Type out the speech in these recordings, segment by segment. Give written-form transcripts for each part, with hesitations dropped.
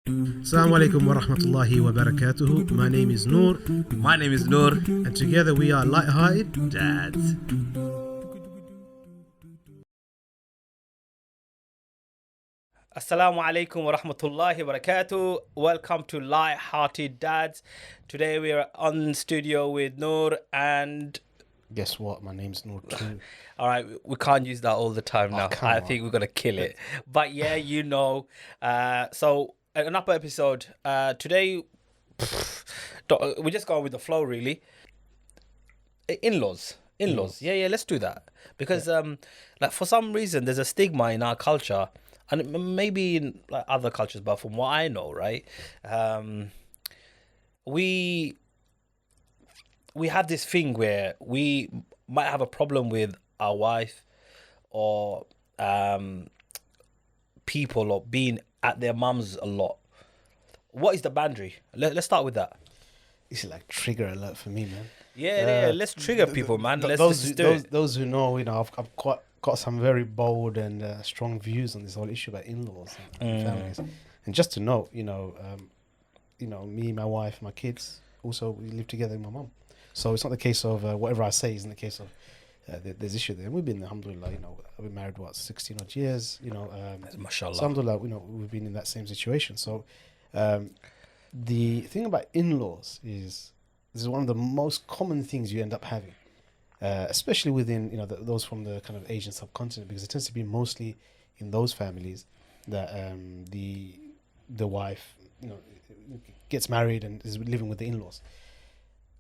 Assalamu alaikum wa rahmatullahi wa barakatuhu. My name is Nur. My name is Nur. And together we are Light-Hearted Dads. Assalamu alaikum wa rahmatullahi wa barakatuh. Welcome to Light-Hearted Dads. Today we are on studio with Nur and... Guess what? My name's Nur too. All right, we can't use that all the time now. I think we're going to kill it. But yeah, you know. So, another episode. Today, we're just going with the flow, really. In-laws. Yeah, let's do that. Because like for some reason, there's a stigma in our culture, and maybe in like other cultures, but from what I know, right, we have this thing where we might have a problem with our wife or people or being at their mums a lot. What is the boundary? Let's start with that. It's like trigger alert for me, man. Yeah, let's trigger people, man. Let's do it. Those who know, I've got some very bold and strong views on this whole issue about in-laws and families. And just to note, me, my wife, my kids, also we live together with my mum. So it's not the case of whatever I say isn't the case of there's issue there. And we've been, alhamdulillah, I've been married, 16 odd years, mashallah. So alhamdulillah, we've been in that same situation. So the thing about in-laws is this is one of the most common things you end up having, especially within, those from the kind of Asian subcontinent, because it tends to be mostly in those families that the wife, gets married and is living with the in-laws.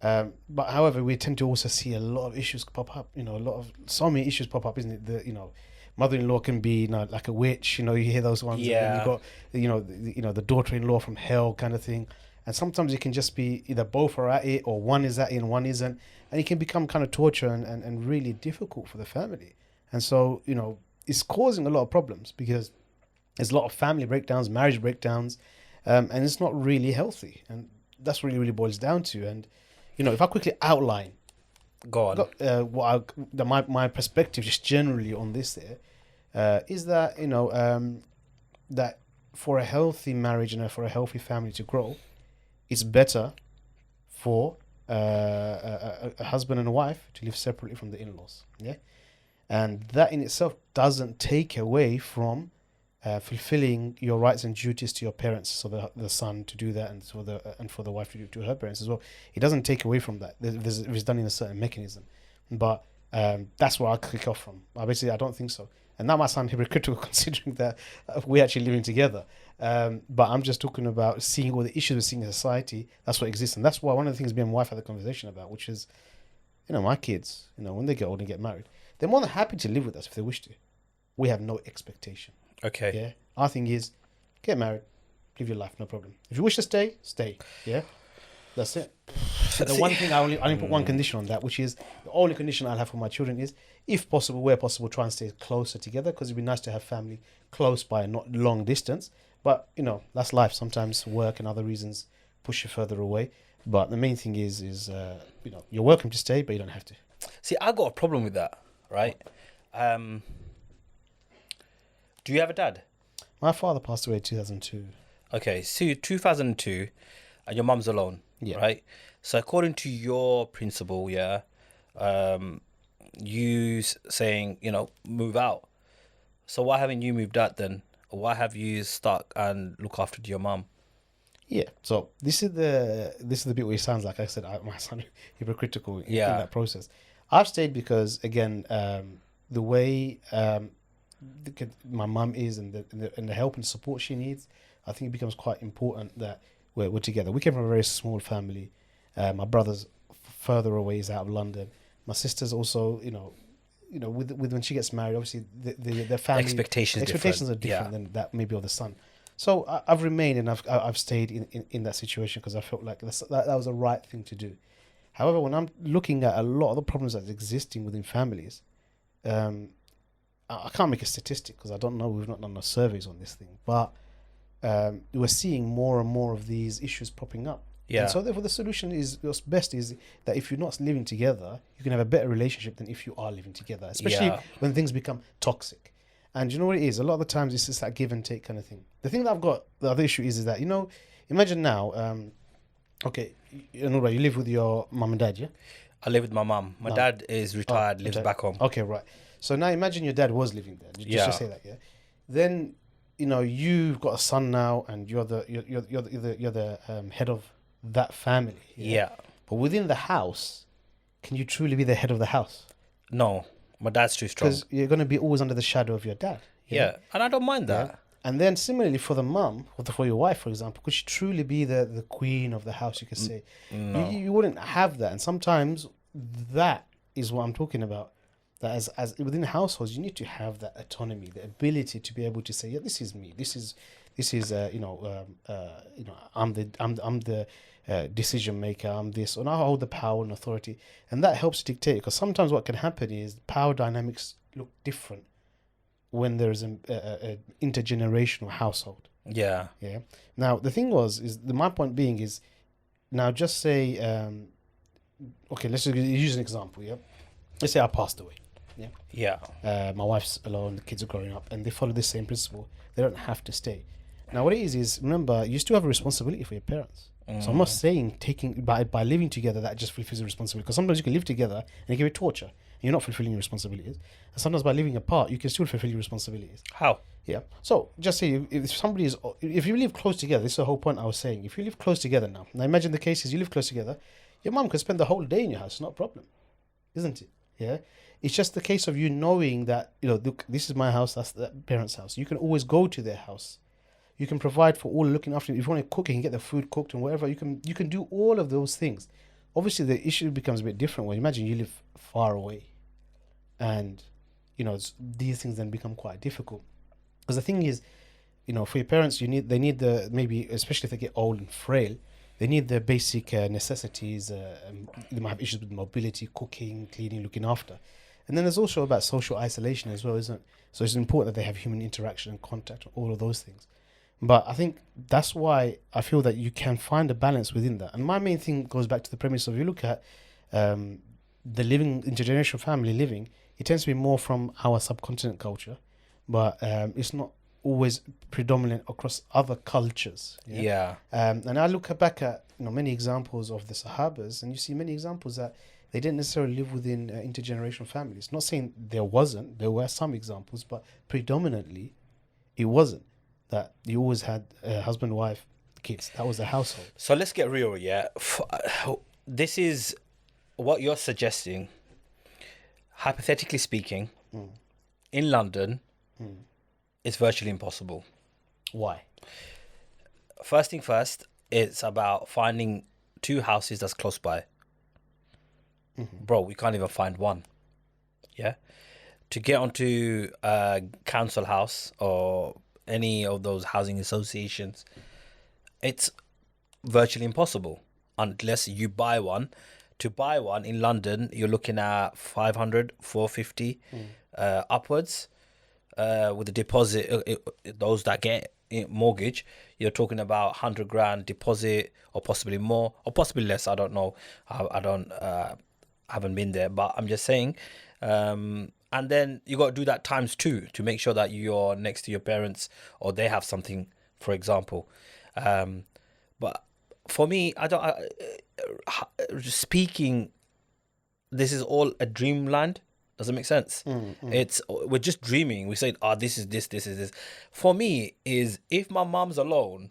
But however, we tend to also see a lot of issues pop up. So many issues pop up, isn't it? Mother-in-law can be like a witch. You hear those ones. Yeah. And then you got the daughter-in-law from hell kind of thing. And sometimes it can just be either both are at it or one is at it and one isn't, and it can become kind of torture and really difficult for the family. And so it's causing a lot of problems because there's a lot of family breakdowns, marriage breakdowns, and it's not really healthy. And that's what it really boils down to. And if I quickly outline, go on. My perspective just generally on this is that that for a healthy marriage and for a healthy family to grow, it's better for a husband and a wife to live separately from the in-laws. Yeah, and that in itself doesn't take away from fulfilling your rights and duties to your parents, so the son to do that, and for the wife to do to her parents as well. It doesn't take away from that. It's done in a certain mechanism, but that's where I kick off from. I don't think so, and that might sound hypocritical considering that we're actually living together. But I'm just talking about seeing all the issues we're seeing in society. That's what exists, and that's why one of the things me and my wife had the conversation about, which is, my kids, when they get old and get married, they're more than happy to live with us if they wish to. We have no expectation. Okay. Yeah. Our thing is, get married, live your life, no problem. If you wish to stay, stay. Yeah. That's it. The one thing I only put one condition on that, which is the only condition I'll have for my children is, if possible, where possible, try and stay closer together, because it'd be nice to have family close by and not long distance. But that's life. Sometimes work and other reasons push you further away. But the main thing is you're welcome to stay, but you don't have to. See, I got a problem with that, right? Do you have a dad? My father passed away in 2002. Okay, so 2002, and your mum's alone, right? So according to your principle, you saying, move out. So why haven't you moved out then? Why have you stuck and look after your mum? Yeah, so this is the bit where it sounds like I said I might sound hypocritical in that process. I've stayed because, again, the way my mum is and the help and support she needs, I think it becomes quite important that we're together. We came from a very small family. My brother's further away, he's out of London. My sister's also, with when she gets married, obviously the family expectations are different than that maybe of the son. So I've remained and I've stayed in that situation because I felt like that was the right thing to do. However, when I'm looking at a lot of the problems that's existing within families, I can't make a statistic because I don't know. We've not done no surveys on this thing, but we're seeing more and more of these issues popping up. Yeah. And so therefore the solution is, what's best is that if you're not living together, you can have a better relationship than if you are living together, especially when things become toxic. And you know what it is? A lot of the times it's just that give and take kind of thing. The thing that I've got, the other issue is that, imagine now, okay, you live with your mum and dad, yeah? I live with my mum. My dad is retired, lives back home. Okay, right. So now imagine your dad was living there. Just say that, yeah? Then, you've got a son now, and you're the head of that family. Yeah. But within the house, can you truly be the head of the house? No, my dad's too strong. Because you're going to be always under the shadow of your dad. Yeah, and I don't mind that. Yeah? And then similarly for the mum, or for your wife, for example, could she truly be the queen of the house, you could say? No. You wouldn't have that. And sometimes that is what I'm talking about. That as within households, you need to have that autonomy, the ability to be able to say, yeah, this is me. This is I'm the decision maker. I'm this, and I hold the power and authority, and that helps dictate. Because sometimes what can happen is power dynamics look different when there is an intergenerational household. Yeah. Yeah. Now the thing my point being is, now just say, okay, let's just use an example. Yeah. Let's say I passed away. Yeah. Yeah. My wife's alone, the kids are growing up, and they follow the same principle. They don't have to stay. Now, what it is remember, you still have a responsibility for your parents. So I'm not saying by living together that just fulfills a responsibility. Because sometimes you can live together and it can be torture, and you're not fulfilling your responsibilities. And sometimes by living apart, you can still fulfill your responsibilities. How? Yeah. So just say if you live close together, this is the whole point I was saying. If you live close together now imagine the case is you live close together, your mum can spend the whole day in your house, not a problem, isn't it? Yeah. It's just the case of you knowing that, look, this is my house, that's the parents' house. You can always go to their house. You can provide for all, looking after. If you want to cook, you can get the food cooked and whatever. You can do all of those things. Obviously, the issue becomes a bit different when imagine you live far away, and these things then become quite difficult. Because the thing is, for your parents, they need maybe, especially if they get old and frail, they need the basic necessities. They might have issues with mobility, cooking, cleaning, looking after. And then there's also about social isolation as well, isn't it? So it's important that they have human interaction and contact, all of those things. But I think that's why I feel that you can find a balance within that. And my main thing goes back to the premise of, you look at the living, intergenerational family living, it tends to be more from our subcontinent culture, but it's not always predominant across other cultures. Yeah. And I look back at many examples of the Sahabas, and you see many examples that they didn't necessarily live within intergenerational families. Not saying there were some examples, but predominantly it wasn't. That you always had a husband, wife, kids. That was the household. So let's get real, yeah? This is what you're suggesting, hypothetically speaking, in London, it's virtually impossible. Why? First thing first, it's about finding two houses that's close by. Bro, we can't even find one. Yeah? To get onto a council house or any of those housing associations, it's virtually impossible unless you buy one. To buy one in London, you're looking at 500, 450 upwards. With the deposit, those that get mortgage, you're talking about 100 grand deposit, or possibly more, or possibly less. I don't know. I haven't been there, but I'm just saying. And then you got to do that times two to make sure that you're next to your parents, or they have something, for example. But for me, speaking, this is all a dreamland. Does it make sense? We're just dreaming. We say, this is this. For me, is if my mom's alone,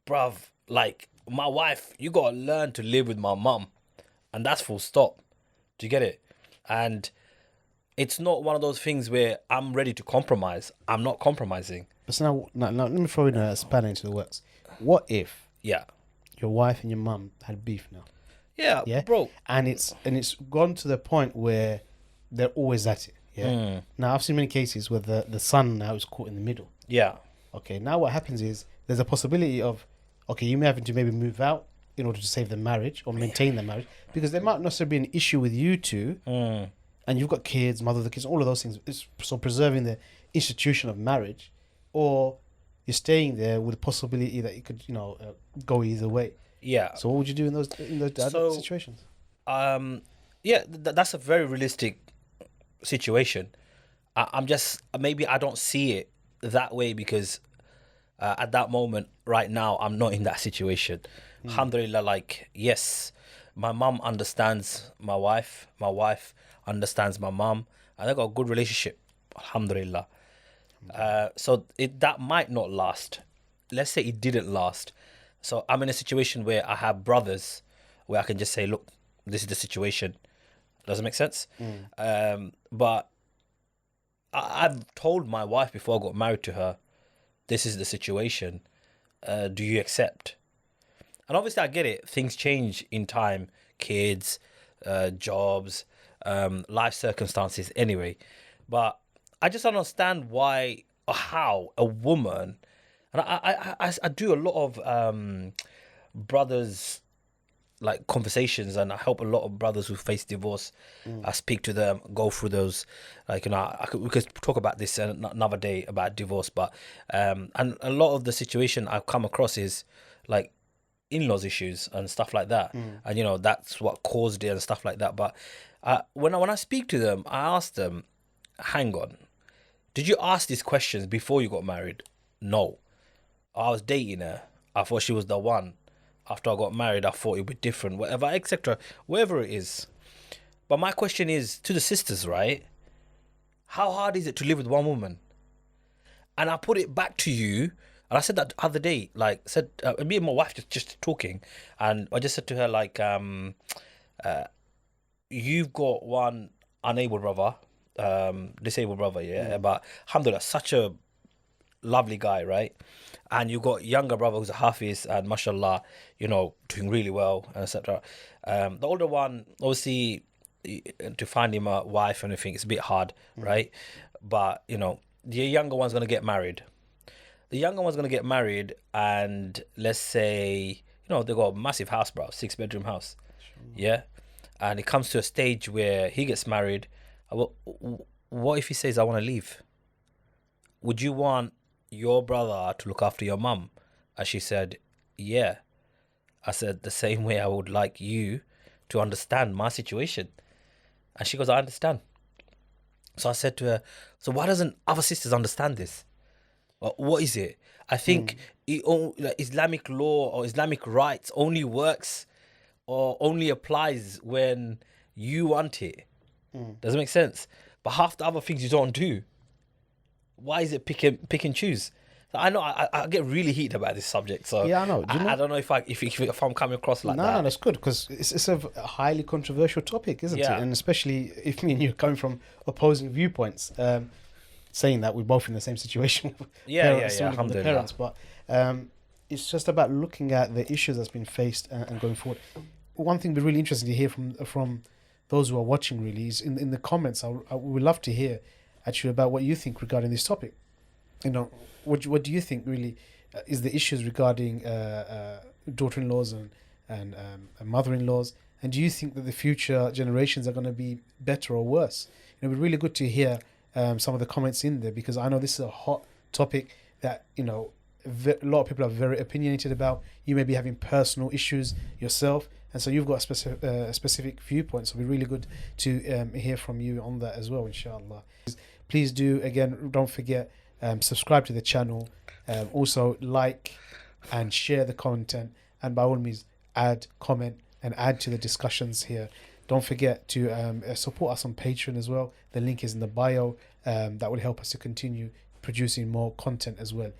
bruv, like my wife, you got to learn to live with my mom. And that's full stop. Do you get it? And it's not one of those things where I'm ready to compromise. I'm not compromising. But so now let me throw in a spanner into the works. What if your wife and your mum had beef now? Yeah, bro. And it's gone to the point where they're always at it. Yeah. Now I've seen many cases where the son now is caught in the middle. Yeah. Okay. Now what happens is there's a possibility of, you may have to maybe move out in order to save the marriage or maintain the marriage, because there might not necessarily be an issue with you two. And you've got kids, mother of the kids, all of those things. So preserving the institution of marriage, or you're staying there with the possibility that it could, go either way. Yeah. So what would you do in those situations? That's a very realistic situation. I'm just, maybe I don't see it that way because at that moment right now I'm not in that situation. Alhamdulillah, like, yes, my mum understands my wife understands my mum, and they got a good relationship, alhamdulillah. So that might not last. Let's say it didn't last. So I'm in a situation where I have brothers where I can just say, look, this is the situation. Does it make sense? But I've told my wife before I got married to her, this is the situation. Do you accept? And obviously I get it. Things change in time. Kids, jobs, life circumstances anyway. But I just don't understand why or how a woman, and I do a lot of brothers like conversations, and I help a lot of brothers who face divorce. I speak to them, go through those, like, you know, we could talk about this another day about divorce, but and a lot of the situation I've come across is like in-laws issues and stuff like that, and you know, that's what caused it and stuff like that. But when I speak to them, I ask them, hang on, did you ask these questions before you got married? No. I was dating her, I thought she was the one. After I got married, I thought it'd be different, whatever, etc., whatever it is. But my question is to the sisters, right? How hard is it to live with one woman? And I put it back to you, and I said that the other day, like, said me and my wife just talking, and I just said to her, like, you've got one unable brother, disabled brother, yeah, but alhamdulillah, such a lovely guy, right? And you got younger brother who's a hafiz and mashallah, you know, doing really well, and etc. The older one, obviously, to find him a wife and everything, it's a bit hard, right? But you know, the younger one's gonna get married. And let's say, you know, they got a massive house, bro, 6-bedroom house, yeah. And it comes to a stage where he gets married. Well, what if he says, I want to leave? Would you want your brother to look after your mum? And she said, yeah. I said, the same way I would like you to understand my situation. And she goes, I understand. So I said to her, so why doesn't other sisters understand this? What is it? I think Islamic law or Islamic rights only works or only applies when you want it. Does it make sense? But half the other things you don't do. Why is it pick and choose? I know I get really heated about this subject. So yeah, I know. I don't know if I'm coming across like that. No, that's good, because it's a highly controversial topic, isn't it? And especially if me and you are coming from opposing viewpoints, saying that we're both in the same situation. The parents, but it's just about looking at the issues that's been faced and going forward. One thing would be really interesting to hear from those who are watching really is in the comments. I would love to hear actually about what you think regarding this topic. You know, what do you think really is the issues regarding daughter-in-laws and mother-in-laws, and do you think that the future generations are going to be better or worse? It would be really good to hear some of the comments in there, because I know this is a hot topic that, you know, a lot of people are very opinionated about. You may be having personal issues yourself, and so you've got a specific viewpoint, so it'd be really good to hear from you on that as well, inshallah. Please do, again, don't forget, subscribe to the channel, also like and share the content, and by all means add, comment and add to the discussions here. Don't forget to support us on Patreon as well. The link is in the bio. That will help us to continue producing more content as well.